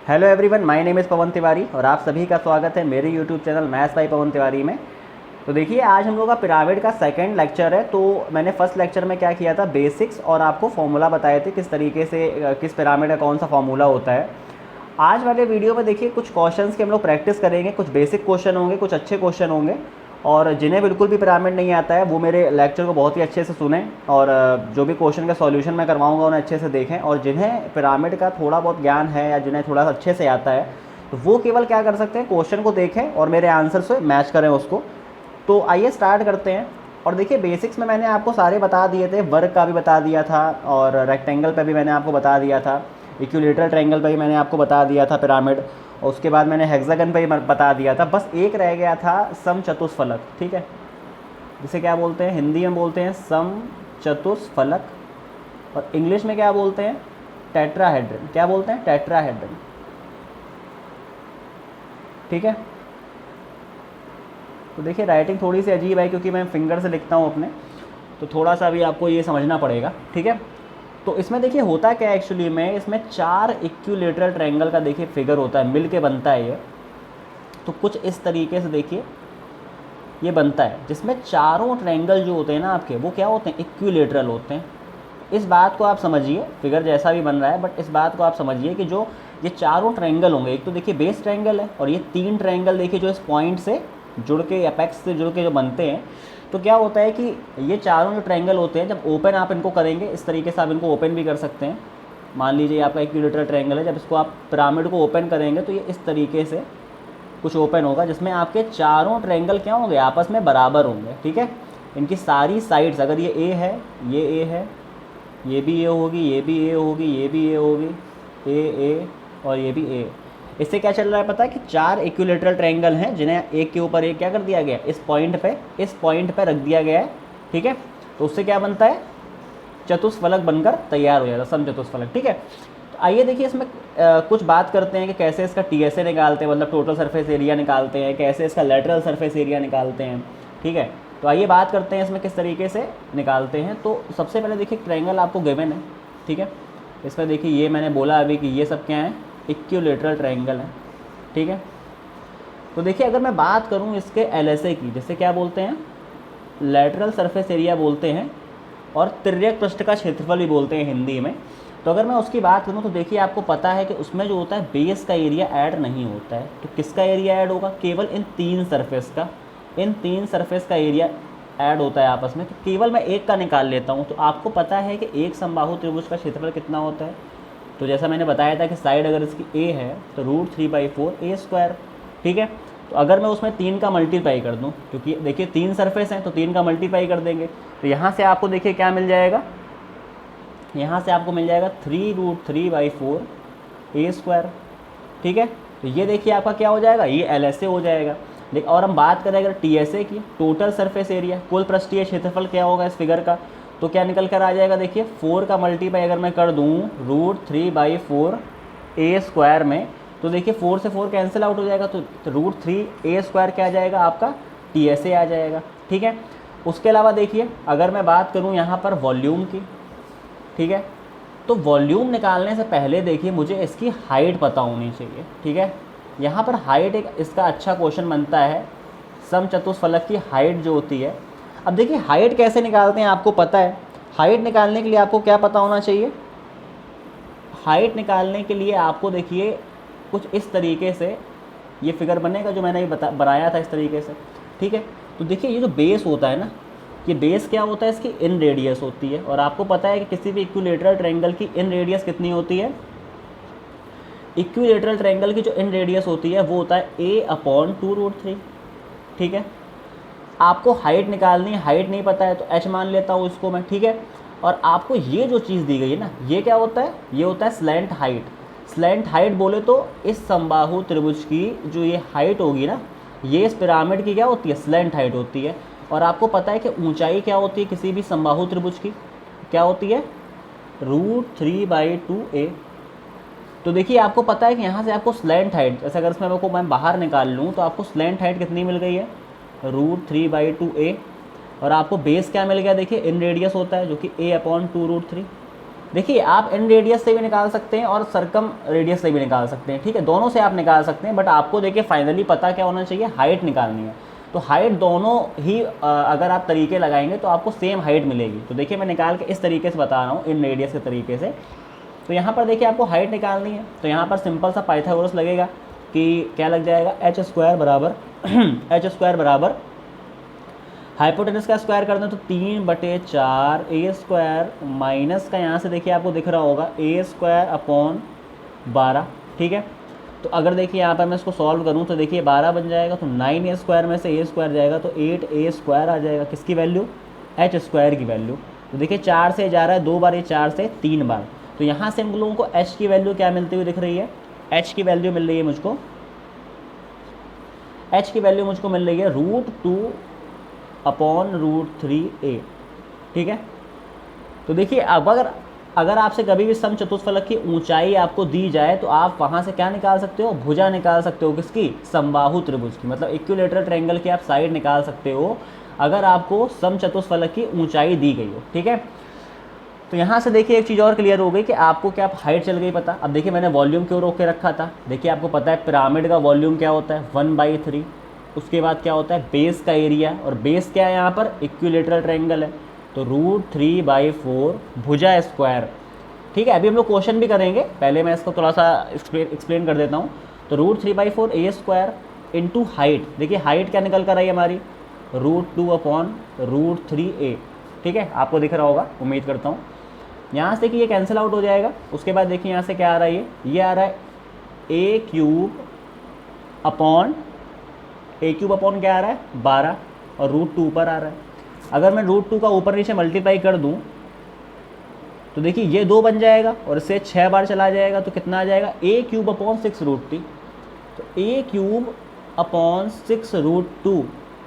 Hello everyone, my name is Pawan Tiwari और आप सभी का स्वागत है मेरे YouTube channel maths by Pawan Tiwari में। तो देखिए, आज हम लोग का पिरामिड का सेकंड लेक्चर है। तो मैंने फर्स्ट लेक्चर में क्या किया था, बेसिक्स और आपको फॉर्मूला बताए थे किस तरीके से किस पिरामिड का कौन सा फॉर्मूला होता है। आज वाले वीडियो में देखिए कुछ क्वेश्चंस की हम लोग प्रैक्टिस करेंगे। कुछ बेसिक क्वेश्चन होंगे, कुछ अच्छे क्वेश्चन होंगे, और जिन्हें बिल्कुल भी पिरामिड नहीं आता है वो मेरे लेक्चर को बहुत ही अच्छे से सुनें और जो भी क्वेश्चन का सॉल्यूशन मैं करवाऊंगा उन्हें अच्छे से देखें। और जिन्हें पिरामिड का थोड़ा बहुत ज्ञान है या जिन्हें थोड़ा सा अच्छे से आता है तो वो केवल क्या कर सकते हैं, क्वेश्चन को देखें और मेरे आंसर से मैच करें उसको। तो आइए स्टार्ट करते हैं। और देखिए, बेसिक्स में मैंने आपको सारे बता दिए थे, वर्ग का भी बता दिया था और रेक्टेंगल पे भी मैंने आपको बता दिया था, इक्विलेटरल ट्रायंगल पे भी मैंने आपको बता दिया था पिरामिड, और उसके बाद मैंने हेक्सागन पे भी बता दिया था। बस एक रह गया था समचतुष्फलक, ठीक है, जिसे क्या बोलते हैं, हिंदी में बोलते हैं समचतुष्फलक और इंग्लिश में क्या बोलते हैं, टेट्राहेड्रन। क्या बोलते हैं, टेट्राहेड्रन, ठीक है। तो देखिए, राइटिंग थोड़ी सी अजीब है क्योंकि मैं फिंगर से लिखता हूँ अपने, तो थोड़ा सा भी आपको ये समझना पड़ेगा, ठीक है। तो इसमें देखिए होता क्या है, एक्चुअली में इसमें 4 इक्विलेटरल ट्रायंगल का देखिए फिगर होता है, मिल के बनता है ये। तो कुछ इस तरीके से देखिए ये बनता है, जिसमें चारों ट्रायंगल जो होते हैं ना आपके, वो क्या होते हैं, इक्विलेटरल होते हैं। इस बात को आप समझिए, फिगर जैसा भी बन रहा है, बट इस बात को आप समझिए कि जो ये चारों ट्रायंगल होंगे, एक तो देखिए बेस ट्रायंगल है और ये 3 ट्रायंगल देखिए जो इस पॉइंट से जुड़ के, एपेक्स से जुड़ के जो बनते हैं। तो क्या होता है कि ये चारों जो ट्रायंगल होते हैं, जब ओपन आप इनको करेंगे, इस तरीके से आप इनको ओपन भी कर सकते हैं। मान लीजिए आपका इक्विलेटरल ट्रायंगल है, जब इसको आप पिरामिड को ओपन करेंगे तो ये इस तरीके से कुछ ओपन होगा, जिसमें आपके चारों ट्रायंगल क्या होंगे, आपस में बराबर होंगे, ठीक है। इनकी सारी साइड्स, अगर ये ए है, ये ए है, ये भी ए होगी, ये भी ए होगी, ये भी ए होगी, ए और ये भी ए। इससे क्या चल रहा है पता है कि 4 इक्विलेटरल ट्रायंगल हैं जिन्हें एक के ऊपर एक क्या कर दिया गया, इस पॉइंट पे रख दिया गया है, ठीक है। तो उससे क्या बनता है, चतुष्फलक बनकर तैयार हो जाता है, समचतुष्फलक, ठीक है। तो आइए देखिए, इसमें कुछ बात करते हैं कि कैसे इसका टीएसए निकालते हैं, मतलब टोटल सरफेस एरिया निकालते हैं, कैसे इसका लेटरल सरफेस एरिया निकालते हैं, ठीक है। तो आइए बात करते हैं इसमें किस तरीके से निकालते हैं। तो सबसे पहले देखिए, ट्रायंगल आपको गिवन है, ठीक है। इसमें देखिए, ये मैंने बोला अभी कि ये सब क्या है, इक्विलेटरल ट्रायंगल है, ठीक है। तो देखिए, अगर मैं बात करूँ इसके एलएसए की, जैसे क्या बोलते हैं, लेटरल सरफेस एरिया बोलते हैं और तिर्यक पृष्ठ का क्षेत्रफल भी बोलते हैं हिंदी में। तो अगर मैं उसकी बात करूँ तो देखिए, आपको पता है कि उसमें जो होता है बेस का एरिया ऐड नहीं होता है। तो किसका एरिया ऐड होगा, केवल इन 3 सरफेस का, इन 3 सरफेस का एरिया ऐड होता है आपस में। तो केवल मैं एक का निकाल लेता हूँ। तो आपको पता है कि एक समबाहु त्रिभुज का क्षेत्रफल कितना होता है। तो जैसा मैंने बताया था कि साइड अगर इसकी ए है तो √3/4 a², ठीक है। तो अगर मैं उसमें 3 का मल्टीप्लाई कर दूं, क्योंकि देखिए 3 सरफेस हैं तो 3 का मल्टीप्लाई कर देंगे, तो यहाँ से आपको देखिए क्या मिल जाएगा, यहाँ से आपको मिल जाएगा 3√3/4 a², ठीक है। तो ये देखिए आपका क्या हो जाएगा, ये एलएसए हो जाएगा। लेकिन और हम बात करें अगर टीएसए की, टोटल सरफेस एरिया, कुल पृष्ठीय क्षेत्रफल क्या होगा इस फिगर का, तो क्या निकल कर आ जाएगा, देखिए 4 का मल्टीप्लाई अगर मैं कर दूँ √3/4 a² में, तो देखिए 4 से 4 कैंसिल आउट हो जाएगा, तो √3 a² क्या आ जाएगा, आपका टीएसए आ जाएगा, ठीक है। उसके अलावा देखिए, अगर मैं बात करूँ यहाँ पर वॉल्यूम की, ठीक है, तो वॉल्यूम निकालने से पहले देखिए मुझे इसकी हाइट पता होनी चाहिए, ठीक है। यहाँ पर हाइट एक इसका अच्छा क्वेश्चन बनता है, समचतुष्फलक की हाइट जो होती है। अब देखिए हाइट कैसे निकालते हैं, आपको पता है। हाइट निकालने के लिए आपको क्या पता होना चाहिए, हाइट निकालने के लिए आपको देखिए कुछ इस तरीके से ये फिगर बनेगा जो मैंने बनाया था इस तरीके से, ठीक है। तो देखिए ये जो बेस होता है ना, ये बेस क्या होता है, इसकी इन रेडियस होती है। और आपको पता है कि किसी भी इक्विलेटरल ट्रायंगल की इन रेडियस कितनी होती है, इक्विलेटरल ट्रायंगल की जो इन रेडियस होती है वो होता है a/2√3, ठीक है। आपको हाइट निकालनी है, हाइट नहीं पता है तो h मान लेता हूँ इसको मैं, ठीक है। और आपको ये जो चीज़ दी गई है ना, ये क्या होता है, ये होता है स्लैंट हाइट। स्लैंट हाइट बोले तो इस समबाहु त्रिभुज की जो ये हाइट होगी ना, ये इस पिरामिड की क्या होती है, स्लैंट हाइट होती है। और आपको पता है कि ऊंचाई क्या होती है किसी भी समबाहु त्रिभुज की, क्या होती है, √3/2a। तो देखिए आपको पता है कि यहाँ से आपको स्लैंट हाइट, जैसे अगर इसमें को मैं बाहर निकाल लूँ तो आपको स्लैंट हाइट कितनी मिल गई है, √3/2a। और आपको बेस क्या मिल गया, देखिए इन रेडियस होता है जो कि a/2√3, देखिए आप इन रेडियस से भी निकाल सकते हैं और सरकम रेडियस से भी निकाल सकते हैं, ठीक है, दोनों से आप निकाल सकते हैं, बट आपको देखिए फाइनली पता क्या होना चाहिए, हाइट निकालनी है। तो हाइट दोनों ही अगर आप तरीके लगाएंगे तो आपको सेम हाइट मिलेगी। तो देखिए मैं निकाल के इस तरीके से बता रहा हूँ, इन रेडियस के तरीके से। तो यहाँ पर देखिए आपको हाइट निकालनी है, तो यहाँ पर सिंपल सा पाइथागोरस लगेगा कि क्या लग जाएगा, एच स्क्वायर बराबर एच स्क्वायर बराबर हाइपोटेनस का स्क्वायर कर दें तो 3/4 ए स्क्वायर माइनस का यहाँ से देखिए आपको दिख रहा होगा ए स्क्वायर अपॉन 12, ठीक है। तो अगर देखिए यहाँ पर मैं इसको सॉल्व करूँ तो देखिए 12 बन जाएगा, तो 9 ए स्क्वायर में से ए स्क्वायर जाएगा तो 8 ए स्क्वायर आ जाएगा, किसकी वैल्यू, एच स्क्वायर की वैल्यू। तो देखिए 4 से जा रहा है 2 बार, ये 4 से 3 बार, तो यहाँ से हम लोगों को एच की वैल्यू क्या मिलती हुई दिख रही है, एच की वैल्यू मिल रही है मुझको, एच की वैल्यू मुझको मिल रही है √2/√3a, ठीक है। तो देखिए अब अगर आपसे कभी भी सम चतुष्फलक की ऊंचाई आपको दी जाए तो आप वहाँ से क्या निकाल सकते हो, भुजा निकाल सकते हो, किसकी, समबाहु त्रिभुज की, मतलब इक्विलेटरल ट्रायंगल की आप साइड निकाल सकते हो अगर आपको सम चतुष्फलक की ऊंचाई दी गई हो, ठीक है। तो यहाँ से देखिए एक चीज़ और क्लियर हो गई कि आपको क्या हाइट चल गई पता। अब देखिए मैंने वॉल्यूम क्यों रोक के रखा था, देखिए आपको पता है पिरामिड का वॉल्यूम क्या होता है, 1/3। उसके बाद क्या होता है, बेस का एरिया, और बेस क्या है यहाँ पर, इक्विलेटरल ट्रायंगल है, तो √3/4 भुजा स्क्वायर, ठीक है। अभी हम लोग क्वेश्चन भी करेंगे, पहले मैं इसको थोड़ा सा एक्सप्लेन कर देता हूँ। तो √3/4 ए स्क्वायर इंटू हाइट, देखिए हाइट क्या निकल कर आई है हमारी, √2/√3a, ठीक है, आपको दिख रहा होगा उम्मीद करता हूँ। यहाँ से देखिए ये कैंसिल आउट हो जाएगा। उसके बाद देखिए यहाँ से क्या आ रहा है, ये आ रहा है a³ अपॉन क्या आ रहा है, 12, और √2 पर आ रहा है। अगर मैं √2 का ऊपर नीचे मल्टीप्लाई कर दूँ तो देखिए ये 2 बन जाएगा और इससे 6 बार चला जाएगा, तो कितना आ जाएगा, a³ अपॉन 6√3। तो a³ अपॉन 6√2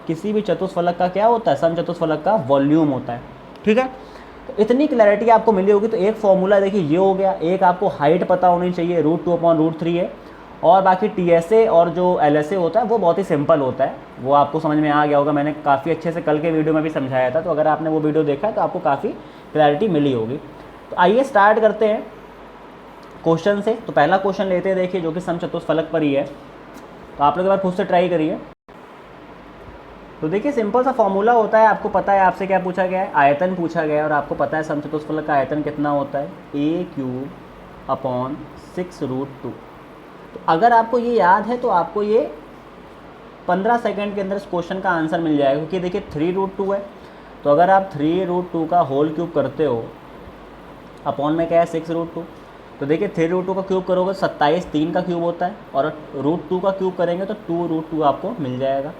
किसी भी चतुष्फलक का क्या होता है, सम चतुष्फलक का वॉल्यूम होता है, ठीक है। तो इतनी क्लैरिटी आपको मिली होगी। तो एक फॉर्मूला देखिए ये हो गया, एक आपको हाइट पता होनी चाहिए, √2/√3 है, और बाकी TSA और जो LSA होता है वो बहुत ही सिंपल होता है, वो आपको समझ में आ गया होगा, मैंने काफ़ी अच्छे से कल के वीडियो में भी समझाया था। तो अगर आपने वो वीडियो देखा है तो आपको काफ़ी क्लैरिटी मिली होगी। तो आइए स्टार्ट करते हैं क्वेश्चन से। तो पहला क्वेश्चन लेते हैं, देखिए जो कि सम चतुष्फलक पर ही है, तो आप लोग एक बार खुद से ट्राई करिए। तो देखिए सिंपल सा फॉर्मूला होता है, आपको पता है आपसे क्या पूछा गया है, आयतन पूछा गया है, और आपको पता है सम चतुष्फलक का आयतन कितना होता है, a³ अपॉन 6√2। तो अगर आपको ये याद है तो आपको ये 15 सेकंड के अंदर इस क्वेश्चन का आंसर मिल जाएगा, क्योंकि देखिए 3√2 है, तो अगर आप 3√2 का होल क्यूब करते हो, अपॉन में क्या है 6√2, तो देखिए 3√2 का क्यूब करोगे 27, 3 का क्यूब होता है, और √2 का क्यूब करेंगे तो 2√2 आपको मिल जाएगा,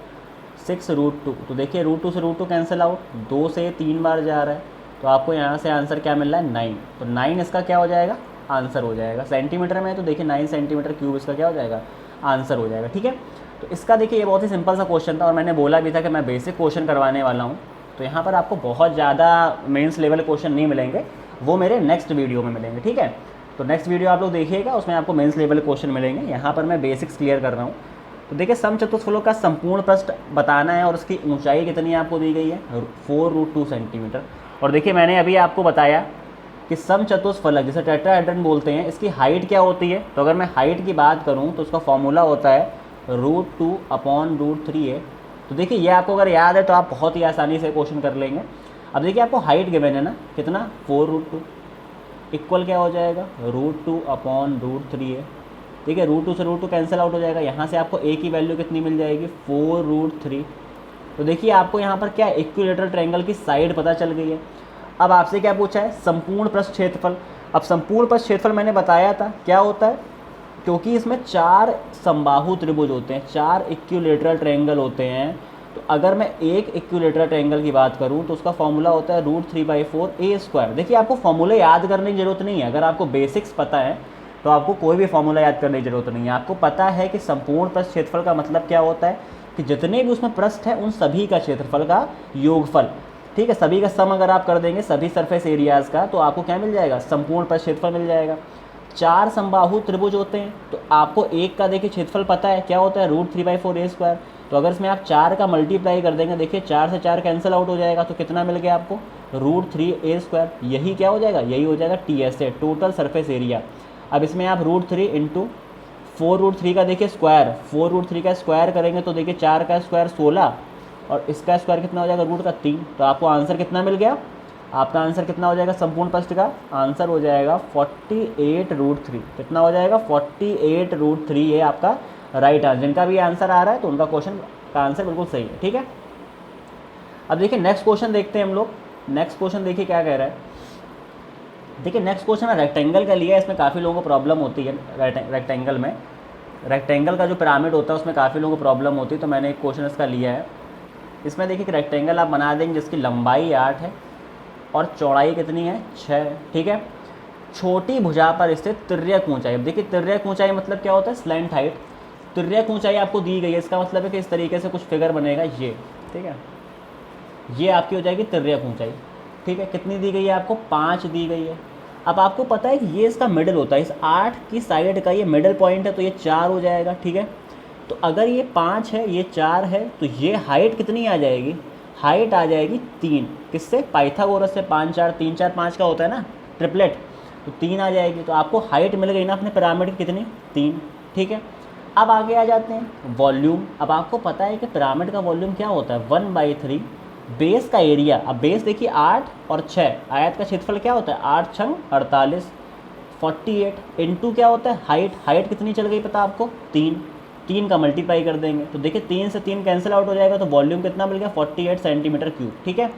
6√2। तो देखिए √2 से √2 कैंसिल आउट, 2 से 3 बार जा रहा है, तो आपको यहाँ से आंसर क्या मिल रहा है, 9। तो 9 इसका क्या हो जाएगा, आंसर हो जाएगा। सेंटीमीटर में तो देखिए 9 सेंटीमीटर क्यूब इसका क्या हो जाएगा, आंसर हो जाएगा, ठीक है। तो इसका देखिए ये बहुत ही सिंपल सा क्वेश्चन था, और मैंने बोला भी था कि मैं बेसिक क्वेश्चन करवाने वाला हूँ। तो यहाँ पर आपको बहुत ज़्यादा मेंस लेवल क्वेश्चन नहीं मिलेंगे, वो मेरे नेक्स्ट वीडियो में मिलेंगे, ठीक है। तो नेक्स्ट वीडियो आप लोग देखिएगा, उसमें आपको मेंस लेवल क्वेश्चन मिलेंगे। यहाँ पर मैं बेसिक्स क्लियर कर रहा हूँ। तो देखिए सम चतुष्फलक का संपूर्ण पृष्ठ बताना है, और उसकी ऊंचाई कितनी आपको दी गई है, 4√2 सेंटीमीटर। और देखिए मैंने अभी आपको बताया कि सम चतुष्फलक जिसे टेट्राहेड्रन बोलते हैं, इसकी हाइट क्या होती है। तो अगर मैं हाइट की बात करूँ तो उसका फॉर्मूला होता है √2/√3a। तो देखिए ये आपको अगर याद है तो आप बहुत ही आसानी से क्वेश्चन कर लेंगे। अब देखिए आपको हाइट गिवन है ना, कितना, 4√2, इक्वल क्या हो जाएगा, √2/√3a। ठीक है, √2 से √2 कैंसिल आउट हो जाएगा, यहाँ से आपको a की वैल्यू कितनी मिल जाएगी, 4√3। तो देखिए आपको यहाँ पर क्या, इक्विलेटरल ट्रायंगल की साइड पता चल गई है। अब आपसे क्या पूछा है, संपूर्ण पृष्ठ क्षेत्रफल। अब संपूर्ण पृष्ठ क्षेत्रफल मैंने बताया था क्या होता है, क्योंकि इसमें 4 समबाहु त्रिभुज होते हैं, 4 इक्विलेटरल ट्रायंगल होते हैं। तो अगर मैं एक इक्विलेटरल ट्रायंगल की बात करूं तो उसका फॉर्मूला होता है √3/4a²। देखिए आपको फॉर्मूले याद करने की जरूरत नहीं है, अगर आपको बेसिक्स पता है तो आपको कोई भी फॉर्मूला याद करने की जरूरत नहीं है। आपको पता है कि संपूर्ण पृष्ठ क्षेत्रफल का मतलब क्या होता है, कि जितने भी उसमें पृष्ठ है उन सभी का क्षेत्रफल का योगफल। ठीक है, सभी का सम अगर आप कर देंगे सभी सरफेस एरियाज़ का, तो आपको क्या मिल जाएगा, संपूर्ण पृष्ठ क्षेत्रफल मिल जाएगा। 4 समबाहु त्रिभुज होते हैं, तो आपको एक का देखिए क्षेत्रफल पता है क्या होता है, √3/4a²। तो अगर इसमें आप 4 का मल्टीप्लाई कर देंगे, देखिए 4 से 4 कैंसिल आउट हो जाएगा, तो कितना मिल गया आपको, √3a², यही क्या हो जाएगा, यही हो जाएगा TSA, टोटल सरफेस एरिया। अब इसमें आप √3 इंटू 4√3 का देखिए स्क्वायर, 4√3 का स्क्वायर करेंगे तो देखिए 4 का स्क्वायर 16 और इसका स्क्वायर कितना हो जाएगा, रूट का 3। तो आपको आंसर कितना मिल गया, आपका आंसर कितना हो जाएगा, संपूर्ण प्रश्न का आंसर हो जाएगा 48√3। कितना हो जाएगा, 48√3। ये आपका राइट आंसर, जिनका भी आंसर आ रहा है तो उनका क्वेश्चन का आंसर बिल्कुल सही है, ठीक है। अब देखिए नेक्स्ट क्वेश्चन देखते हैं हम लोग। नेक्स्ट क्वेश्चन देखिए क्या कह रहा है। देखिए नेक्स्ट क्वेश्चन है रेक्टेंगल का लिया है, इसमें काफ़ी लोगों को प्रॉब्लम होती है रेक्टेंगल में। रेक्टेंगल का जो पिरामिड होता है उसमें काफ़ी लोगों को प्रॉब्लम होती है, तो मैंने एक क्वेश्चन इसका लिया है। इसमें देखिए कि रेक्टेंगल आप बना देंगे जिसकी लंबाई 8 है और चौड़ाई कितनी है, 6 है, ठीक है। छोटी भुजा पर स्थित तिर्यक ऊंचाई, अब देखिए तिर्यक ऊंचाई मतलब क्या होता है, स्लैंट हाइट। तिर्यक ऊंचाई आपको दी गई है, इसका मतलब है कि इस तरीके से कुछ फिगर बनेगा ये, ठीक है। ये आपकी हो जाएगी तिर्यक ऊंचाई, ठीक है। कितनी दी गई है आपको, 5 दी गई है। अब आपको पता है कि ये इसका मिडल होता है, इस 8 की साइड का ये मिडल पॉइंट है, तो ये 4 हो जाएगा, ठीक है। तो अगर ये 5 है, ये 4 है, तो ये हाइट कितनी आ जाएगी, हाइट आ जाएगी 3। किससे, पाइथागोरस से। 5 4 3 4 5 का होता है ना ट्रिपलेट, तो 3 आ जाएगी। तो आपको हाइट मिल गई ना अपने पिरामिड की कितनी, 3, ठीक है। अब आगे आ जाते हैं वॉल्यूम। अब आपको पता है कि पिरामिड का वॉल्यूम क्या होता है, 1/3 बेस का एरिया। अब बेस देखिए 8 और 6, आयत का क्षेत्रफल क्या होता है, 8 छंग 48, 48 इंटू क्या होता है हाइट। हाइट कितनी चल गई पता आपको, 3 का मल्टीप्लाई कर देंगे तो देखिए 3 से 3 कैंसिल आउट हो जाएगा, तो वॉल्यूम कितना मिल गया, 48 सेंटीमीटर क्यूब, ठीक है।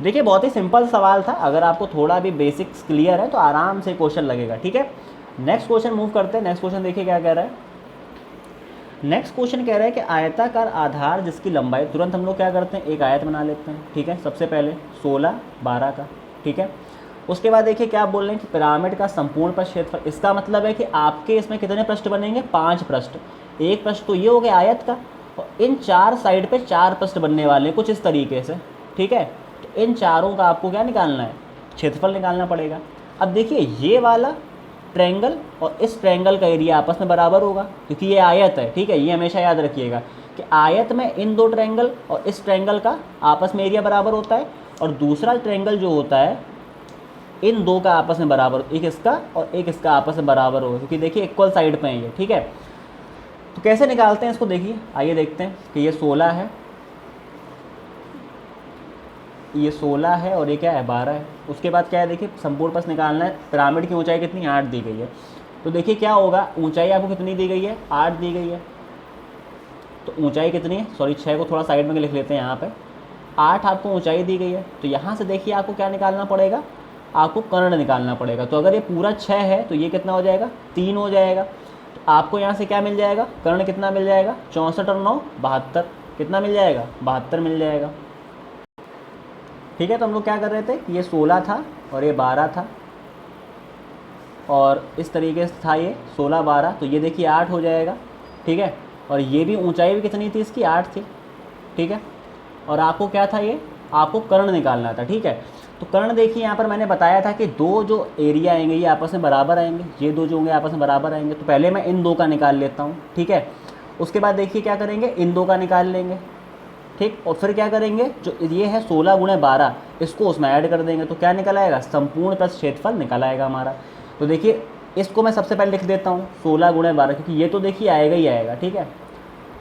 देखिए बहुत ही सिंपल सवाल था, अगर आपको थोड़ा भी बेसिक्स क्लियर है तो आराम से क्वेश्चन लगेगा, ठीक है। नेक्स्ट क्वेश्चन मूव करते हैं। नेक्स्ट क्वेश्चन देखिए क्या कह रहा है। नेक्स्ट क्वेश्चन कह रहा है कि आयताकार आधार जिसकी लंबाई, तुरंत हम लोग क्या करते हैं, एक आयत बना लेते हैं, ठीक है। सबसे पहले 16 12 का, ठीक है। उसके बाद देखिए क्या बोल रहे हैं कि पिरामिड का संपूर्ण पृष्ठ क्षेत्रफल। इसका मतलब है कि आपके इसमें कितने पृष्ठ बनेंगे, 5 पृष्ठ। एक पृष्ठ तो ये हो गया आयत का, और इन 4 साइड पे 4 पृष्ठ बनने वाले हैं कुछ इस तरीके से, ठीक है। तो इन चारों का आपको क्या निकालना है, क्षेत्रफल निकालना पड़ेगा। अब देखिए ये वाला ट्रायंगल और इस ट्रायंगल का एरिया आपस में बराबर होगा, क्योंकि ये आयत है, ठीक है। ये हमेशा याद रखिएगा कि आयत में इन दो ट्रायंगल और इस ट्रायंगल का आपस में एरिया बराबर होता है, और दूसरा ट्रायंगल जो होता है इन दो का आपस में बराबर, एक इसका और एक इसका आपस में बराबर होगा, क्योंकि देखिए इक्वल साइड पे है ये, ठीक है। तो कैसे निकालते हैं इसको, देखिए आइए देखते हैं कि ये 16 है, ये 16 है और ये क्या है, 12 है। उसके बाद क्या है, देखिए संपूर्ण पृष्ठ निकालना है। पिरामिड की ऊंचाई कितनी, 8 दी गई है। तो देखिए क्या होगा, ऊंचाई आपको कितनी दी गई है, 8 दी गई है। तो ऊंचाई कितनी है, सॉरी 6 को थोड़ा साइड में लिख लेते हैं यहाँ पे। 8 आपको ऊंचाई दी गई है, तो यहाँ से देखिए आपको क्या निकालना पड़ेगा, आपको कर्ण निकालना पड़ेगा। तो अगर ये पूरा 6 है तो ये कितना हो जाएगा, 3 हो जाएगा। तो आपको यहाँ से क्या मिल जाएगा, कर्ण कितना मिल जाएगा, 64 और 9 72, कितना मिल जाएगा, 72 मिल जाएगा, ठीक है। तो हम लोग क्या कर रहे थे कि ये 16 था और ये 12 था, और इस तरीके से था ये 16 12, तो ये देखिए 8 हो जाएगा, ठीक है। और ये भी ऊंचाई भी कितनी थी इसकी, 8 थी, ठीक है। और आपको क्या था, ये आपको कर्ण निकालना था, ठीक है। तो कर्ण देखिए यहाँ पर मैंने बताया था कि दो जो एरिया आएंगे ये आपस में बराबर आएंगे, ये दो जो होंगे आपस में बराबर आएंगे। तो पहले मैं इन दो का निकाल लेता हूँ, ठीक है। उसके बाद देखिए क्या करेंगे, इन दो का निकाल लेंगे, ठीक। और फिर क्या करेंगे, जो ये है 16 × 12, इसको उसमें ऐड कर देंगे, तो क्या निकल आएगा, संपूर्ण पृष्ठ क्षेत्रफल निकल आएगा हमारा। तो देखिए इसको मैं सबसे पहले लिख देता हूँ 16 × 12, क्योंकि ये तो देखिए आएगा ही आएगा, ठीक है।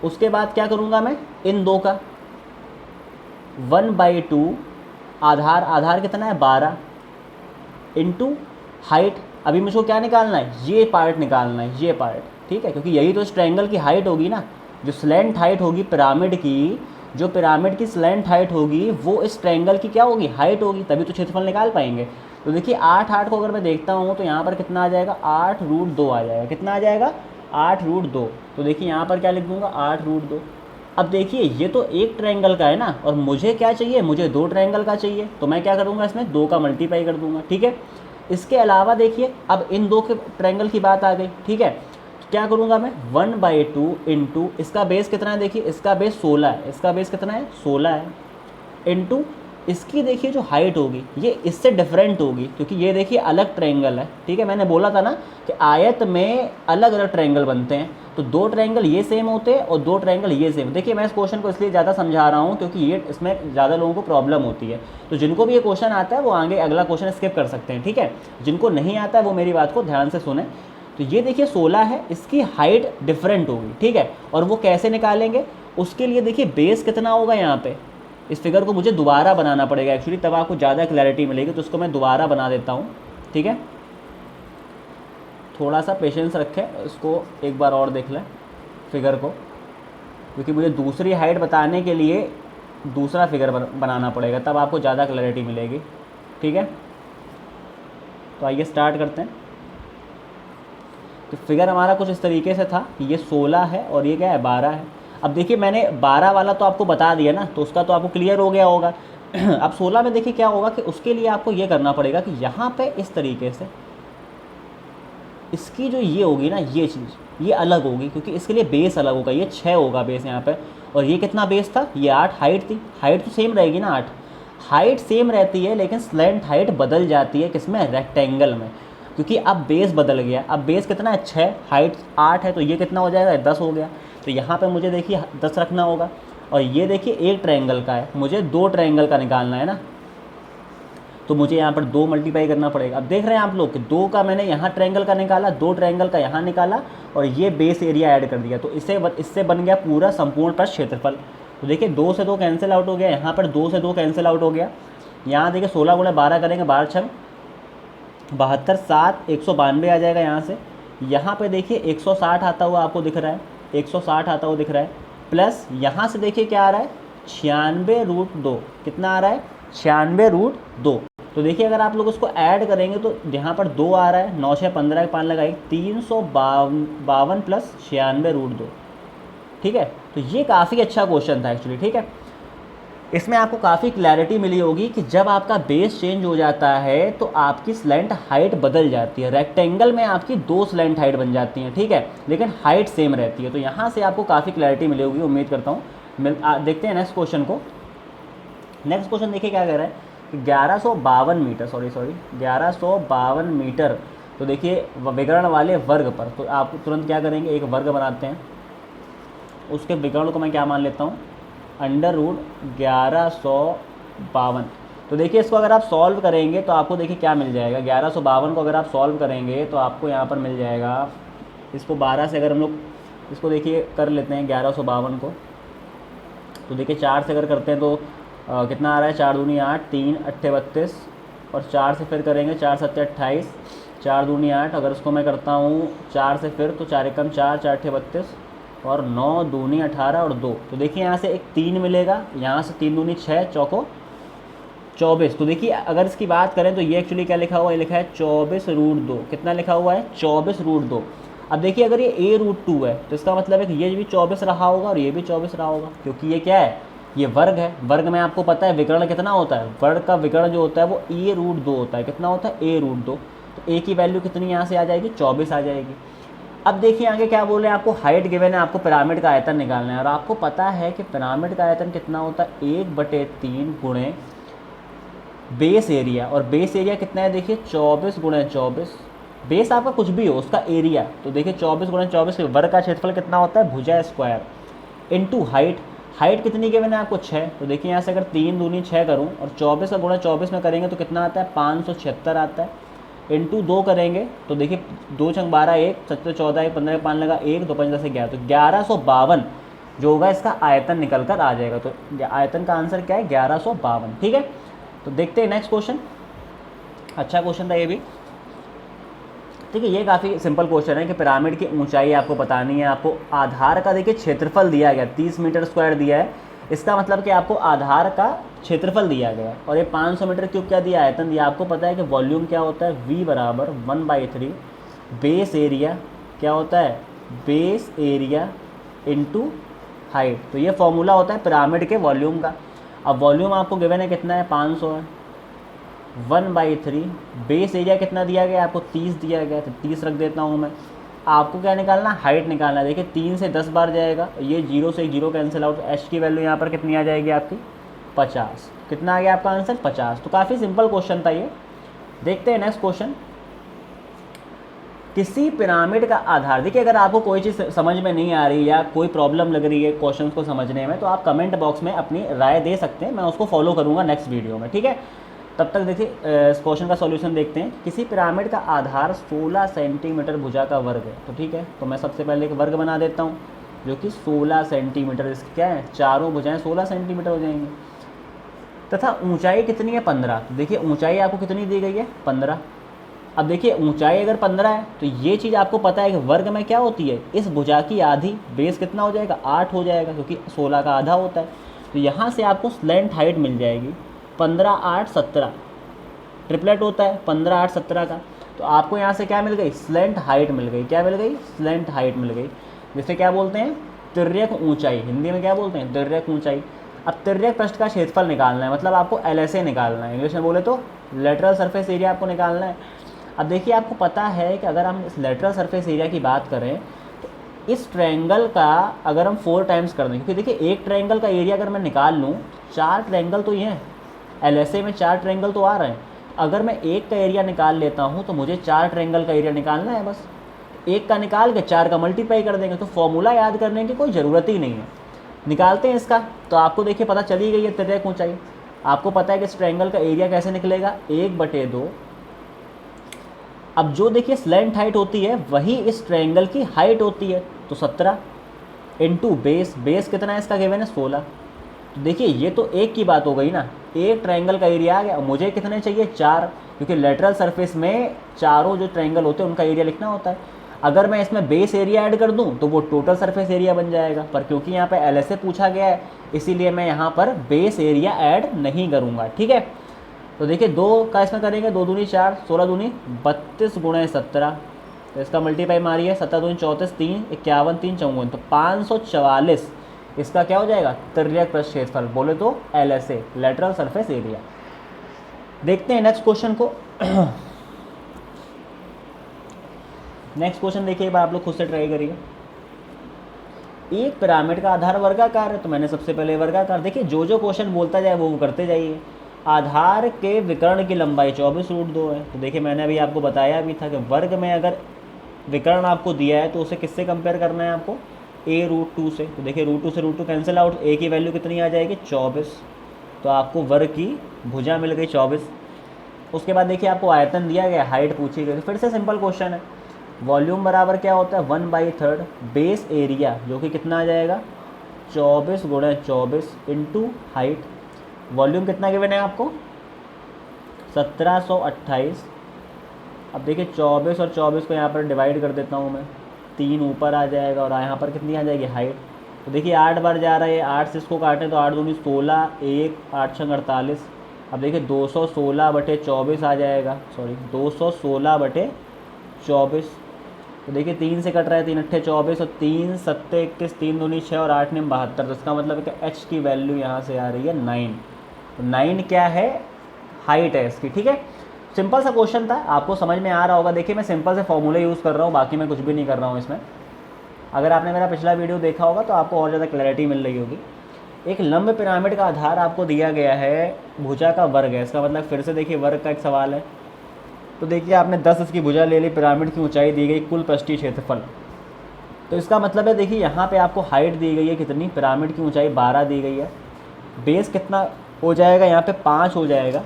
उसके बाद क्या करूँगा मैं, इन दो का 1/2 आधार, आधार कितना है 12, इंटू हाइट। अभी मुझको क्या निकालना है, ये पार्ट निकालना है, ये पार्ट, ठीक है। क्योंकि यही तो इस ट्रायंगल की हाइट होगी ना, जो स्लैंट हाइट होगी पिरामिड की, जो पिरामिड की स्लैंट हाइट होगी वो इस ट्रायंगल की क्या होगी, हाइट होगी, तभी तो क्षेत्रफल निकाल पाएंगे। तो देखिए 8 को अगर मैं देखता हूँ तो यहाँ पर कितना आ जाएगा, 8√2 आ जाएगा। कितना आ जाएगा, 8√2। तो देखिए यहाँ पर क्या लिख दूंगा, 8√2। अब देखिए ये तो एक ट्रायंगल का है ना, और मुझे क्या चाहिए, मुझे 2 ट्रायंगल का चाहिए, तो मैं क्या करूँगा, इसमें 2 का मल्टीप्लाई कर दूंगा, ठीक है। इसके अलावा देखिए अब इन 2 के ट्रायंगल की बात आ गई, ठीक है। क्या करूँगा मैं, 1/2 इंटू इसका बेस कितना है, देखिए इसका बेस 16 है, इसका बेस कितना है 16 है, इंटू इसकी देखिए जो हाइट होगी ये इससे डिफरेंट होगी, क्योंकि ये देखिए अलग ट्रायंगल है, ठीक है। मैंने बोला था ना कि आयत में अलग अलग ट्रायंगल बनते हैं, तो दो ट्रायंगल ये सेम होते हैं और दो ट्रायंगल ये सेम। देखिए मैं इस क्वेश्चन को इसलिए ज़्यादा समझा रहा हूँ क्योंकि ये इसमें ज़्यादा लोगों को प्रॉब्लम होती है, तो जिनको भी ये क्वेश्चन आता है वो आगे अगला क्वेश्चन स्किप कर सकते हैं, ठीक है। जिनको नहीं आता है वो मेरी बात को ध्यान से सुने। तो ये देखिए 16 है, इसकी हाइट डिफरेंट होगी, ठीक है। और वो कैसे निकालेंगे, उसके लिए देखिए बेस कितना होगा यहाँ पे, इस फिगर को मुझे दोबारा बनाना पड़ेगा एक्चुअली, तब आपको ज़्यादा क्लैरिटी मिलेगी। तो उसको मैं दोबारा बना देता हूँ, ठीक है। थोड़ा सा पेशेंस रखें, इसको एक बार और देख लें फिगर को, क्योंकि मुझे दूसरी हाइट बताने के लिए दूसरा फिगर बनाना पड़ेगा, तब आपको ज़्यादा क्लैरिटी मिलेगी, ठीक है। तो आइए स्टार्ट करते हैं। तो फिगर हमारा कुछ इस तरीके से था कि ये 16 है और ये क्या है 12 है। अब देखिए मैंने 12 वाला तो आपको बता दिया ना, तो उसका तो आपको क्लियर हो गया होगा। अब 16 में देखिए क्या होगा कि उसके लिए आपको ये करना पड़ेगा कि यहाँ पे इस तरीके से इसकी जो ये होगी ना ये चीज़ ये अलग होगी, क्योंकि इसके लिए बेस अलग होगा, ये 6 होगा बेस यहाँ पे, और ये कितना बेस था, ये 8 हाइट थी। हाइट तो सेम रहेगी ना, 8 हाइट सेम रहती है, लेकिन स्लैंट हाइट बदल जाती है किसमें, रेक्टेंगल में, क्योंकि अब बेस बदल गया। अब बेस कितना है 6, हाइट 8 है, तो ये कितना हो जाएगा 10 हो गया। तो यहाँ पे मुझे देखिए 10 रखना होगा, और ये देखिए एक ट्रायंगल का है, मुझे दो ट्रायंगल का निकालना है ना, तो मुझे यहाँ पर 2 मल्टीप्लाई करना पड़ेगा। अब देख रहे हैं आप लोग कि 2 का मैंने यहाँ ट्रायंगल का निकाला, 2 ट्रायंगल का यहाँ निकाला, और ये बेस एरिया ऐड कर दिया, तो इससे बन गया पूरा संपूर्ण पृष्ठ क्षेत्रफल। तो देखिए 2 से 2 कैंसिल आउट हो गया, यहाँ पर 2 से 2 कैंसिल आउट हो गया। यहाँ देखिए 16 गुणा 12 करेंगे, 12 छंग 72, 7 192 आ जाएगा यहाँ से। यहाँ पे देखिए 160 आता हुआ आपको दिख रहा है, 160 आता हुआ दिख रहा है, प्लस यहाँ से देखिए क्या आ रहा है 96√2, कितना आ रहा है 96√2। तो देखिए अगर आप लोग उसको ऐड करेंगे तो यहाँ पर 2 आ रहा है, 9 6 15 5 लगाए 352 प्लस 96√2, ठीक है। तो ये काफ़ी अच्छा क्वेश्चन था एक्चुअली, ठीक है। इसमें आपको काफ़ी क्लैरिटी मिली होगी कि जब आपका बेस चेंज हो जाता है तो आपकी स्लैंट हाइट बदल जाती है। रेक्टेंगल में आपकी 2 स्लैंट हाइट बन जाती हैं, ठीक है, लेकिन हाइट सेम रहती है। तो यहाँ से आपको काफ़ी क्लैरिटी मिली होगी, उम्मीद करता हूँ। देखते हैं नेक्स्ट क्वेश्चन को। नेक्स्ट क्वेश्चन देखिए क्या कह रहा है कि 1152 मीटर, सॉरी 1152 मीटर। तो देखिए विकर्ण वाले वर्ग पर, तो आप तुरंत क्या करेंगे, एक वर्ग बनाते हैं, उसके विकर्ण को मैं क्या मान लेता हूँ, √1152। तो देखिए इसको अगर आप सॉल्व करेंगे तो आपको देखिए क्या मिल जाएगा, 1152 को अगर आप सॉल्व करेंगे तो आपको यहाँ पर मिल जाएगा, इसको 12 से अगर हम लोग इसको देखिए कर लेते हैं 1152 को, तो देखिए 4 से अगर करते हैं तो कितना आ रहा है, 4 दूनी 8, 3 8 32, और 4 से फिर करेंगे 4 7 28, 4 दूनी 8, अगर उसको मैं करता हूँ 4 से फिर तो 4 एकम 4, 4 8 32, और 9 दूनी 18 और 2। तो देखिए यहाँ से एक 3 मिलेगा, यहाँ से 3 दूनी 6, चौको 24। तो देखिए अगर इसकी बात करें तो ये एक्चुअली क्या लिखा हुआ है, ये लिखा है 24√2, कितना लिखा हुआ है 24√2। अब देखिए अगर ये a√2 है तो इसका मतलब है कि ये भी 24 रहा होगा और ये भी 24 रहा होगा, क्योंकि ये क्या है, ये वर्ग है। वर्ग में आपको पता है विकर्ण कितना होता है, वर्ग का विकर्ण जो होता है वो a√2 होता है, कितना होता है a√2। तो a की वैल्यू कितनी यहाँ से आ जाएगी, 24 आ जाएगी। अब देखिए आगे क्या बोल रहे हैं, आपको हाइट गिवन है, आपको पिरामिड का आयतन निकालना है, और आपको पता है कि पिरामिड का आयतन कितना होता है 1/3 गुणे बेस एरिया, और बेस एरिया कितना है देखिए 24 गुणे 24, बेस आपका कुछ भी हो उसका एरिया। तो देखिए 24 गुणे 24 वर्ग का क्षेत्रफल कितना होता है, भुजा स्क्वायर, इनटू हाइट। हाइट कितनी गिवन है आपको 6, तो देखिए यहाँ से अगर 3 दूनी 6 करूँ और 24 का गुणा 24 में करेंगे तो कितना आता है 576 आता है, इंटू 2 करेंगे तो देखिए 2 छंग 12, 1 7 14, 1 15 5 लगा 1 2 5 10 11, तो 1152 जो होगा इसका आयतन निकल कर आ जाएगा। तो आयतन का आंसर क्या है 1152, ठीक है। तो देखते हैं नेक्स्ट क्वेश्चन, अच्छा क्वेश्चन था ये भी, ठीक है। ये काफ़ी सिंपल क्वेश्चन है कि पिरामिड की ऊंचाई आपको बतानी है, आपको आधार का देखिए क्षेत्रफल दिया गया 30 मीटर स्क्वायर दिया है, इसका मतलब कि आपको आधार का क्षेत्रफल दिया गया है, और ये 500 मीटर क्यूब क्या दिया, आयतन दिया। आपको पता है कि वॉल्यूम क्या होता है, V बराबर 1/3 बेस एरिया, क्या होता है बेस एरिया इंटू हाइट। तो ये फॉर्मूला होता है पिरामिड के वॉल्यूम का। अब वॉल्यूम आपको गिवन है कितना है 500 है, 1/3 बेस एरिया कितना दिया गया आपको 30 दिया गया, तो 30 रख देता हूँ मैं। आपको क्या निकालना, हाइट निकालना है। देखिए 3 से 10 बार जाएगा, ये 0 से 0 कैंसिल आउट, एच की वैल्यू यहाँ पर कितनी आ जाएगी आपकी 50। कितना आ गया आपका आंसर 50। तो काफ़ी सिंपल क्वेश्चन था ये। देखते हैं नेक्स्ट क्वेश्चन। किसी पिरामिड का आधार, देखिए अगर आपको कोई चीज़ समझ में नहीं आ रही या कोई प्रॉब्लम लग रही है क्वेश्चन को समझने में, तो आप कमेंट बॉक्स में अपनी राय दे सकते हैं, मैं उसको फॉलो करूँगा नेक्स्ट वीडियो में, ठीक है। तब तक देखिए इस क्वेश्चन का सॉल्यूशन देखते हैं। किसी पिरामिड का आधार 16 सेंटीमीटर भुजा का वर्ग है, तो ठीक है, तो मैं सबसे पहले एक वर्ग बना देता हूँ जो कि 16 सेंटीमीटर, इसकी क्या है, चारों भुजाएं 16 सेंटीमीटर हो जाएंगी। तथा ऊंचाई कितनी है 15। तो देखिए ऊंचाई आपको कितनी दी गई है 15। अब देखिए ऊंचाई अगर 15 है तो ये चीज़ आपको पता है कि वर्ग में क्या होती है, इस भुजा की आधी, बेस कितना हो जाएगा 8 हो जाएगा, क्योंकि 16 का आधा होता है। तो यहाँ से आपको स्लेंट हाइट मिल जाएगी 15 8 17, ट्रिपलेट होता है 15 8 17 का। तो आपको यहाँ से क्या मिल गई, स्लेंट हाइट मिल गई। क्या मिल गई, स्लेंट हाइट मिल गई, जिसे क्या बोलते हैं, तिर्यक ऊंचाई। हिंदी में क्या बोलते हैं, तिर्यक ऊंचाई। अब तिर्यक पृष्ठ का क्षेत्रफल निकालना है, मतलब आपको LSA निकालना है, इंग्लिश में बोले तो लेटरल सरफेस एरिया आपको निकालना है। अब देखिए आपको पता है कि अगर हम इस लेटरल सरफेस एरिया की बात करें तो इस ट्रायंगल का अगर हम 4 टाइम्स कर दें, क्योंकि देखिए एक ट्रायंगल का एरिया अगर मैं निकाल लूँ, 4 ट्रायंगल तो ये हैं, LSA में 4 ट्रायंगल तो आ रहे हैं। अगर मैं एक का एरिया निकाल लेता हूँ तो मुझे 4 ट्रायंगल का एरिया निकालना है, बस एक का निकाल के 4 का मल्टीप्लाई कर देंगे, तो फॉर्मूला याद करने की कोई ज़रूरत ही नहीं है। निकालते हैं इसका, तो आपको देखिए पता चली गई है तिर्यक ऊंचाई। आपको पता है कि इस ट्रायंगल का एरिया कैसे निकलेगा, 1/2। अब जो देखिए स्लेंट हाइट होती है वही इस ट्रायंगल की हाइट होती है, तो 17 इंटू बेस, बेस कितना है इसका गिवन है 16। तो देखिए ये तो एक की बात हो गई ना, एक ट्रायंगल का एरिया आ गया। मुझे कितने चाहिए 4, क्योंकि लेटरल सरफेस में चारों जो ट्रायंगल होते हैं उनका एरिया लिखना होता है। अगर मैं इसमें बेस एरिया ऐड कर दूं तो वो टोटल सरफेस एरिया बन जाएगा, पर क्योंकि यहाँ पे LSA पूछा गया है इसीलिए मैं यहाँ पर बेस एरिया ऐड नहीं करूँगा, ठीक है। तो देखिए 2 का इसमें करेंगे, 2 दूनी 4, 16 दूनी 32 गुणे 17, तो इसका मल्टीप्लाई मारिए, 7 दूनी 34, 3 51, 3 54, तो 544 इसका क्या हो जाएगा, तिर्यक पृष्ठ क्षेत्रफल, बोले तो LSA, लेटरल सरफेस एरिया। देखते हैं नेक्स्ट क्वेश्चन को। नेक्स्ट क्वेश्चन देखिए, एक बार आप लोग खुद से ट्राई करिए। एक पिरामिड का आधार वर्गाकार है, तो मैंने सबसे पहले वर्गाकार, देखिए जो जो क्वेश्चन बोलता जाए वो करते जाइए। आधार के विकर्ण की लंबाई 24√2 है, तो देखिए मैंने अभी आपको बताया भी था कि वर्ग में अगर विकर्ण आपको दिया है तो उसे किससे कंपेयर करना है आपको, a√2 से। तो देखिए √2 से √2 कैंसिल आउट, a की वैल्यू कितनी आ जाएगी 24, तो आपको वर्ग की भुजा मिल गई 24। उसके बाद देखिए आपको आयतन दिया गया, हाइट पूछी गई, तो फिर से सिंपल क्वेश्चन है। वॉल्यूम बराबर क्या होता है 1/3 बेस एरिया, जो कि कितना आ जाएगा 24 गुणे 24 इंटू हाइट। वॉल्यूम कितना गिवन है आपको 1728। अब देखिए 24 और 24 को यहाँ पर डिवाइड कर देता हूँ मैं, 3 ऊपर आ जाएगा और यहाँ पर कितनी आ जाएगी हाइट। तो देखिए 8 बार जा रहा है, 8 से इसको काटें तो 8 दूनी 16, 1 8 6 48। अब देखिए 216/24 आ जाएगा, सॉरी 216/24। तो देखिए 3 से कट रहा है, 3 अट्ठे 24 और 3 सत्ते 21, 3 दूनी 6 और 8 9 72। तो इसका मतलब है कि h की वैल्यू यहाँ से आ रही है 9। तो 9 क्या है, हाइट है इसकी, ठीक है। सिंपल सा क्वेश्चन था, आपको समझ में आ रहा होगा। देखिए मैं सिंपल से फॉर्मूले यूज़ कर रहा हूँ, बाकी मैं कुछ भी नहीं कर रहा हूँ इसमें। अगर आपने मेरा पिछला वीडियो देखा होगा तो आपको और ज़्यादा क्लैरिटी मिल रही होगी। एक लंब पिरामिड का आधार आपको दिया गया है, भुजा का वर्ग है, इसका मतलब फिर से देखिए वर्ग का एक सवाल है। तो देखिए आपने 10 इसकी भुजा ले ली, पिरामिड की ऊंचाई दी गई, कुल पृष्ठीय क्षेत्रफल। तो इसका मतलब है देखिए यहाँ पे आपको हाइट दी गई है कितनी, पिरामिड की ऊंचाई 12 दी गई है, बेस कितना हो जाएगा यहाँ पे 5 हो जाएगा।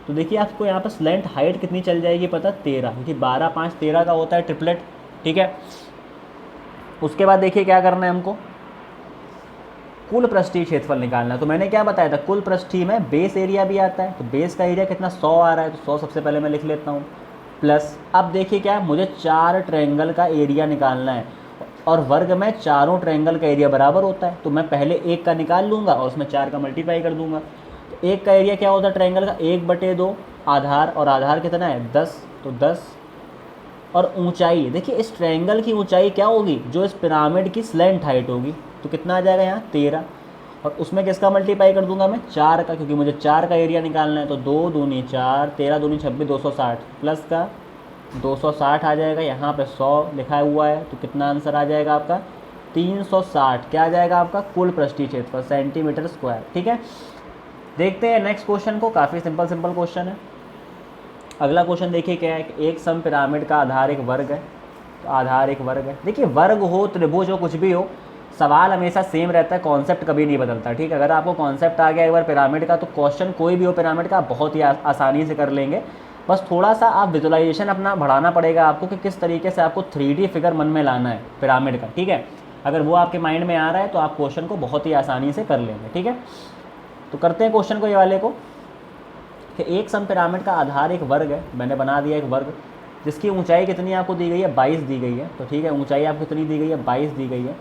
तो देखिए आपको यहाँ पर स्लेंट हाइट कितनी चल जाएगी पता, 13, क्योंकि 12 5 13 का होता है ट्रिपलेट, ठीक है। उसके बाद देखिए क्या करना है हमको, कुल पृष्ठीय क्षेत्रफल निकालना है। तो मैंने क्या बताया था, कुल पृष्ठीय में बेस एरिया भी आता है, तो बेस का एरिया कितना 100 आ रहा है, तो 100 सबसे पहले मैं लिख लेता हूँ, प्लस अब देखिए क्या, मुझे 4 ट्रायंगल का एरिया निकालना है और वर्ग में चारों ट्रायंगल का एरिया बराबर होता है, तो मैं पहले एक का निकाल लूँगा और उसमें 4 का मल्टीप्लाई कर दूँगा। तो एक का एरिया क्या होता है ट्रायंगल का, 1/2 आधार, और आधार कितना है 10, तो 10। और ऊंचाई देखिए इस ट्रायंगल की ऊंचाई क्या होगी, जो इस पिरामिड की स्लेंट हाइट होगी, तो कितना आ जाएगा यहाँ 13, और उसमें किसका मल्टीप्लाई कर दूंगा मैं 4 का, क्योंकि मुझे 4 का एरिया निकालना है। तो 2 दूनी 4, 13 दूनी 26, 260 प्लस का 260 आ जाएगा, यहाँ पे 100 लिखा हुआ है, तो कितना आंसर आ जाएगा आपका 360। क्या आ जाएगा आपका कुल पृष्ठीय क्षेत्रफल सेंटीमीटर स्क्वायर, ठीक है। देखते हैं नेक्स्ट क्वेश्चन को, काफ़ी सिंपल क्वेश्चन है। अगला क्वेश्चन देखिए क्या है, एक सम पिरामिड का आधार एक वर्ग है। तो आधार एक वर्ग है, देखिए वर्ग हो त्रिभुज हो कुछ भी हो, सवाल हमेशा सेम रहता है, कॉन्सेप्ट कभी नहीं बदलता। ठीक है, अगर आपको कॉन्सेप्ट आ गया एक बार पिरामिड का, तो क्वेश्चन कोई भी हो पिरामिड का बहुत ही आसानी से कर लेंगे। बस थोड़ा सा आप विजुअलाइजेशन अपना बढ़ाना पड़ेगा आपको कि किस तरीके से आपको 3D फिगर मन में लाना है पिरामिड का। ठीक है, अगर वो आपके माइंड में आ रहा है तो आप क्वेश्चन को बहुत ही आसानी से कर लेंगे। ठीक है, तो करते हैं क्वेश्चन को, ये वाले को, कि एक सम पिरामिड का आधार एक वर्ग है। मैंने बना दिया एक वर्ग जिसकी ऊंचाई कितनी आपको दी गई है, 22 दी गई है। तो ठीक है, ऊंचाई आपको कितनी दी गई है, 22 दी गई है।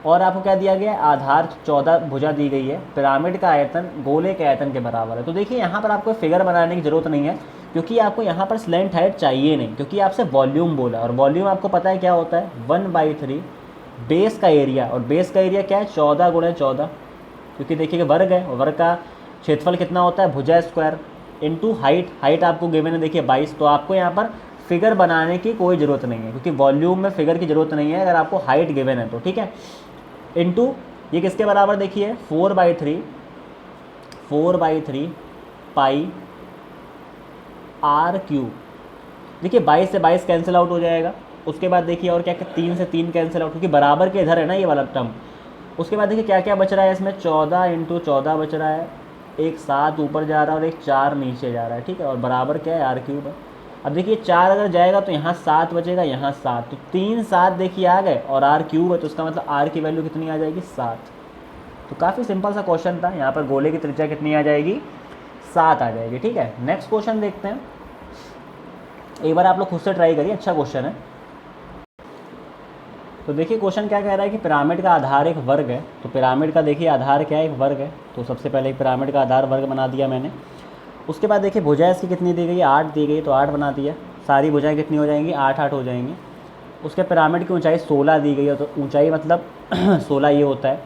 और आपको क्या दिया गया है, आधार 14 भुजा दी गई है। पिरामिड का आयतन गोले के आयतन के बराबर है। तो देखिए यहाँ पर आपको फिगर बनाने की ज़रूरत नहीं है, क्योंकि आपको यहाँ पर स्लैंट हाइट चाहिए नहीं, क्योंकि आपसे वॉल्यूम बोला, और वॉल्यूम आपको पता है क्या होता है, 1/3 बेस का एरिया। और बेस का एरिया क्या है, 14 × 14, क्योंकि देखिए वर्ग है, वर्ग का क्षेत्रफल कितना होता है, भुजा स्क्वायर इनटू हाइट। हाइट आपको गिवन है देखिए 22। तो आपको यहाँ पर फिगर बनाने की कोई ज़रूरत नहीं है, क्योंकि वॉल्यूम में फिगर की ज़रूरत नहीं है अगर आपको हाइट गिवन है तो। ठीक है, इनटू ये किसके बराबर देखिए, 4/3 पाई r³ देखिए 22 से 22 कैंसिल आउट हो जाएगा। उसके बाद देखिए और क्या क्या, 3 से 3 कैंसिल आउट, क्योंकि बराबर के इधर है ना ये वाला टर्म। उसके बाद देखिए क्या क्या बच रहा है इसमें, 14 × 14 बच रहा है, एक 7 ऊपर जा रहा है और एक 4 नीचे जा रहा है। ठीक है, और बराबर क्या है, r³ है। अब देखिए 4 अगर जाएगा तो यहाँ 7 बचेगा, यहाँ 7, तो 3 7 देखिए आ गए, और r³ है तो उसका मतलब r की वैल्यू कितनी आ जाएगी, 7। तो काफ़ी सिंपल सा क्वेश्चन था। यहाँ पर गोले की त्रिज्या कितनी आ जाएगी, 7 आ जाएगी। ठीक है, नेक्स्ट क्वेश्चन देखते हैं, एक बार आप लोग खुद से ट्राई करिए, अच्छा क्वेश्चन है। तो देखिए क्वेश्चन क्या कह रहा है कि पिरामिड का आधार एक वर्ग है। तो पिरामिड का देखिए आधार क्या है, एक वर्ग है। तो सबसे पहले एक पिरामिड का आधार वर्ग बना दिया मैंने। उसके बाद देखिए भुजा इसकी कितनी दी गई है, 8 दी गई, तो 8 बना दिया। सारी भुजाएं कितनी हो जाएंगी, 8 8 हो जाएंगी। उसके पिरामिड की ऊंचाई 16 दी गई है, तो ऊंचाई मतलब 16 ये होता है।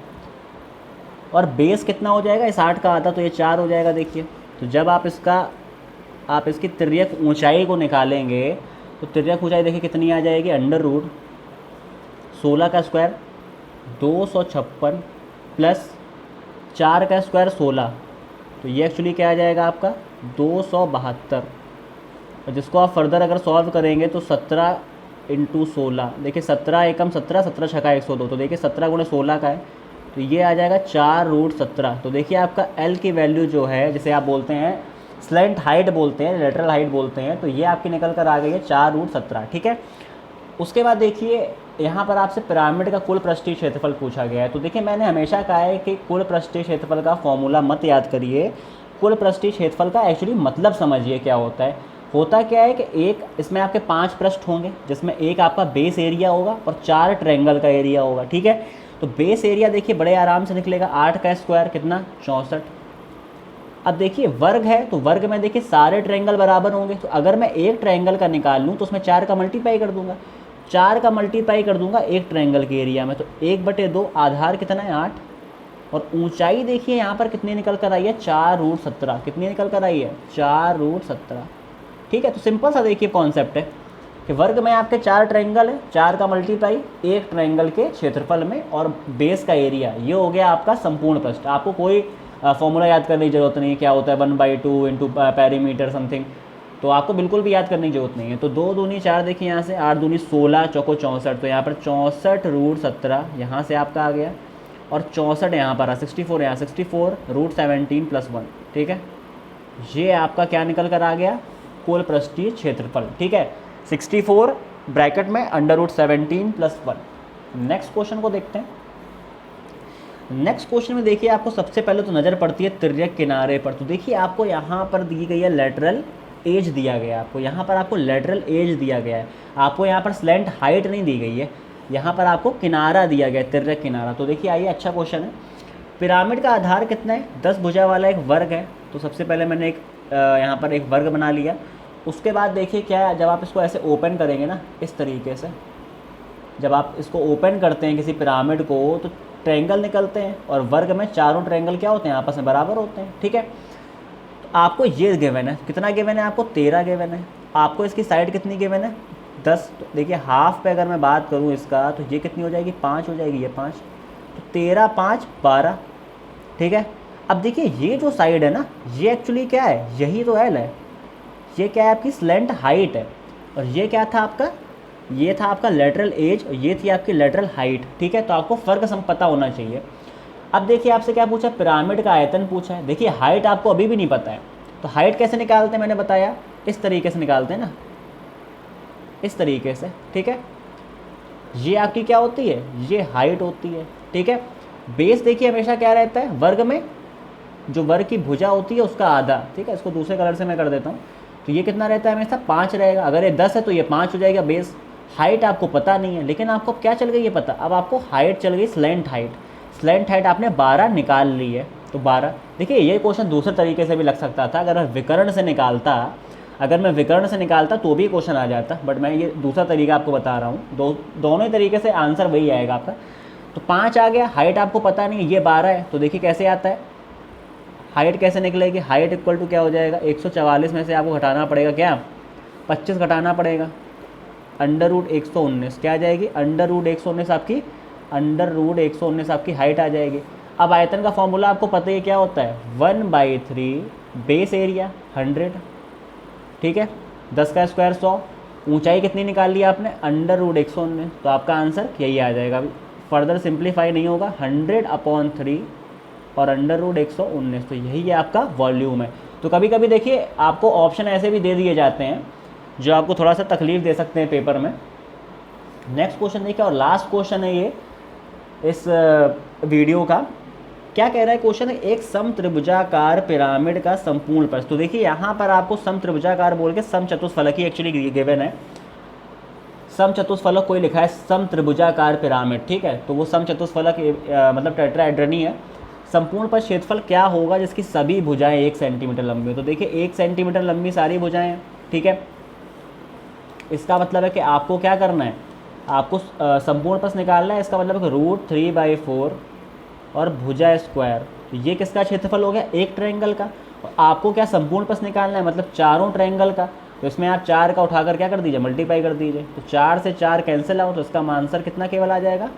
और बेस कितना हो जाएगा, इस 8 का आधा, तो ये 4 हो जाएगा। देखिए तो जब आप इसकी तिर्यक ऊंचाई को निकालेंगे तो तिर्यक ऊंचाई देखिए कितनी आ जाएगी, √16 का स्क्वायर 256 प्लस 4 का स्क्वायर 16, तो ये एक्चुअली क्या आ जाएगा आपका 272। और जिसको आप फर्दर अगर सॉल्व करेंगे तो 17 × 16, देखिए 17 एकम 17, 17 छका 102, तो देखिए 17 × 16 का है, तो ये आ जाएगा 4√17। तो देखिए आपका L की वैल्यू जो है, जिसे आप बोलते हैं स्लैंट हाइट बोलते हैं, लेटरल हाइट बोलते हैं, तो ये आपकी निकल कर आ गई है 4√17। ठीक है, उसके बाद देखिए यहाँ पर आपसे पिरामिड का कुल पृष्ठीय क्षेत्रफल पूछा गया है। तो देखिए मैंने हमेशा कहा है कि कुल पृष्ठीय क्षेत्रफल का फॉर्मूला मत याद करिए, कुल पृष्ठीय क्षेत्रफल का एक्चुअली मतलब समझिए क्या होता है। होता क्या है कि एक इसमें आपके 5 पृष्ठ होंगे, जिसमें एक आपका बेस एरिया होगा और 4 ट्रायंगल का एरिया होगा। ठीक है, तो बेस एरिया देखिए बड़े आराम से निकलेगा, 8 का स्क्वायर कितना, 64। अब देखिए वर्ग है, तो वर्ग में देखिए सारे ट्रायंगल बराबर होंगे, तो अगर मैं एक ट्रायंगल का निकाल लूँ तो उसमें 4 का मल्टीप्लाई कर दूंगा, 4 का मल्टीप्लाई कर दूंगा एक ट्रायंगल के एरिया में, तो 1/2 आधार कितना है 8, और ऊंचाई देखिए यहाँ पर कितनी निकल कर आई है, 4√17। कितनी निकल कर आई है, 4√17। ठीक है, तो सिंपल सा देखिए कॉन्सेप्ट है कि वर्ग में आपके 4 ट्रायंगल है, 4 का मल्टीप्लाई एक ट्रायंगल के क्षेत्रफल में, और बेस का एरिया, ये हो गया आपका संपूर्ण पृष्ठ। आपको कोई फॉर्मूला याद करने की जरूरत नहीं है, क्या होता है 1/2 इंटू पेरीमीटर समथिंग, तो आपको बिल्कुल भी याद करने की जरूरत नहीं है। तो 2 दूनी 4 देखिए यहाँ से, 8 दूनी 16, चौको 64, तो यहाँ पर 64√17 यहाँ से आपका आ गया, और 64 यहाँ पर 64, यहाँ 64√17 + 1। ठीक है, ये आपका क्या निकल कर आ गया, कुल पृष्ठीय क्षेत्रफल। ठीक है, 64 ब्रैकेट में √17 + 1। नेक्स्ट क्वेश्चन को देखते हैं। नेक्स्ट क्वेश्चन में देखिए आपको सबसे पहले तो नज़र पड़ती है तिर्यक किनारे पर। तो देखिए आपको यहाँ पर दी गई है लेटरल एज दिया गया है, आपको यहाँ पर आपको लेटरल एज दिया गया है, आपको यहाँ पर स्लैंट हाइट नहीं दी गई है, यहाँ पर आपको किनारा दिया गया है, तिर्यक किनारा। तो देखिए आइए, अच्छा क्वेश्चन है। पिरामिड का आधार कितना है, 10 भुजा वाला एक वर्ग है। तो सबसे पहले मैंने एक यहाँ पर एक वर्ग बना लिया। उसके बाद देखिए क्या है, जब आप इसको ऐसे ओपन करेंगे ना, इस तरीके से जब आप इसको ओपन करते हैं किसी पिरामिड को, तो ट्रायंगल निकलते हैं, और वर्ग में चारों ट्रायंगल क्या होते हैं, आपस में बराबर होते हैं। ठीक है, तो आपको ये गिवन है, कितना गिवन है आपको, 13 गिवन है। आपको इसकी साइड कितनी गिवन है, 10। तो देखिए हाफ पे अगर मैं बात करूँ इसका, तो ये कितनी हो जाएगी, 5 हो जाएगी, ये 5, तो 13 5 12। ठीक है, अब देखिए ये जो साइड है ना, ये एक्चुअली क्या है, यही तो एल है, ये क्या है आपकी स्लेंट हाइट है, और ये क्या था आपका, ये था आपका लेटरल एज, और ये थी आपकी लेटरल हाइट, ठीक है। तो आपको फ़र्क सम पता होना चाहिए। अब देखिए आपसे क्या पूछा, पिरामिड का आयतन पूछा है। देखिए हाइट आपको अभी भी नहीं पता है, तो हाइट कैसे निकालते हैं, मैंने बताया इस तरीके से निकालते हैं ना, इस तरीके से, ठीक है। ये आपकी क्या होती है, ये हाइट होती है, ठीक है। बेस देखिए हमेशा क्या रहता है, वर्ग में जो वर्ग की भुजा होती है उसका आधा, ठीक है। इसको दूसरे कलर से मैं कर देता हूँ। तो ये कितना रहता है हमेशा, 5 रहेगा। अगर ये 10 है तो ये 5 हो जाएगा बेस। हाइट आपको पता नहीं है, लेकिन आपको क्या चल गई ये पता, अब आपको हाइट चल गई स्लेंट हाइट। स्लेंट हाइट आपने 12 निकाल ली है, तो 12। देखिए ये क्वेश्चन दूसरे तरीके से भी लग सकता था, अगर मैं विकर्ण से निकालता तो भी क्वेश्चन आ जाता, बट मैं ये दूसरा तरीका आपको बता रहा हूँ। दोनों ही तरीके से आंसर वही आएगा आपका। तो 5 आ गया, हाइट आपको पता नहीं है, ये 12 है, तो देखिए कैसे आता है, हाइट कैसे निकलेगी, हाइट इक्वल टू क्या हो जाएगा, 144 में से आपको घटाना पड़ेगा क्या, 25 घटाना पड़ेगा, √119 क्या आ जाएगी, √119 आपकी, √119 आपकी हाइट आ जाएगी। अब आयतन का फॉर्मूला आपको पता ही क्या होता है, 1/3 बेस एरिया 100, ठीक है। 10 का स्क्वायर 100, ऊंचाई कितनी निकाल ली आपने, √119, तो आपका आंसर यही आ जाएगा। अभी फर्दर सिंप्लीफाई नहीं होगा, 100/3 और √119, तो यही है आपका वॉल्यूम है। तो कभी कभी देखिए आपको ऑप्शन ऐसे भी दे दिए जाते हैं जो आपको थोड़ा सा तकलीफ दे सकते हैं पेपर में। नेक्स्ट क्वेश्चन देखिए, और लास्ट क्वेश्चन है ये इस वीडियो का। क्या कह रहा है क्वेश्चन है, एक समत्रिभुजाकार पिरामिड का संपूर्ण प्रस्थ। तो देखिए यहाँ पर आपको समत्रिभुजाकार बोल के समचतुष्फलक ही एक्चुअली गिवन है। समचतुष्फलक कोई लिखा है समत्रिभुजाकार पिरामिड, ठीक है। तो वो समचतुष्फलक मतलब टेट्राहेड्रन ही है। संपूर्ण पर क्षेत्रफल क्या होगा जिसकी सभी भुजाएं 1 सेंटीमीटर लंबी हो। तो देखिए 1 सेंटीमीटर लंबी सारी भुजाएं हैं, ठीक है। इसका मतलब है कि आपको क्या करना है, आपको संपूर्ण पथ निकालना है। इसका मतलब है √3/4 और भुजा स्क्वायर, तो ये किसका क्षेत्रफल हो गया, एक ट्रायंगल का। और आपको क्या संपूर्ण पथ निकालना है, मतलब चारों ट्रायंगल का। तो इसमें आप 4 का उठाकर क्या कर दीजिए, मल्टीप्लाई कर दीजिए। तो 4 से 4 कैंसिल आउट, तो इसका आंसर कितना केवल आ जाएगा,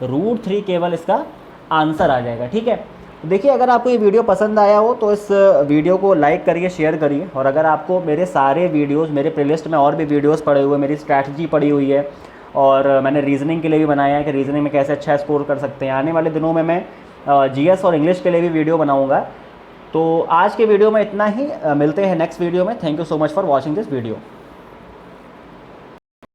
√3 केवल इसका आंसर आ जाएगा, ठीक है। देखिए अगर आपको ये वीडियो पसंद आया हो तो इस वीडियो को लाइक करिए, शेयर करिए। और अगर आपको मेरे सारे वीडियोस, मेरे प्लेलिस्ट में और भी वीडियोस पड़े हुए, मेरी स्ट्रैटेजी पड़ी हुई है, और मैंने रीजनिंग के लिए भी बनाया है कि रीजनिंग में कैसे अच्छा स्कोर कर सकते हैं। आने वाले दिनों में मैं जीएस और इंग्लिश के लिए भी वीडियो बनाऊँगा। तो आज के वीडियो में इतना ही, मिलते हैं नेक्स्ट वीडियो में। Thank you so much for watching this video.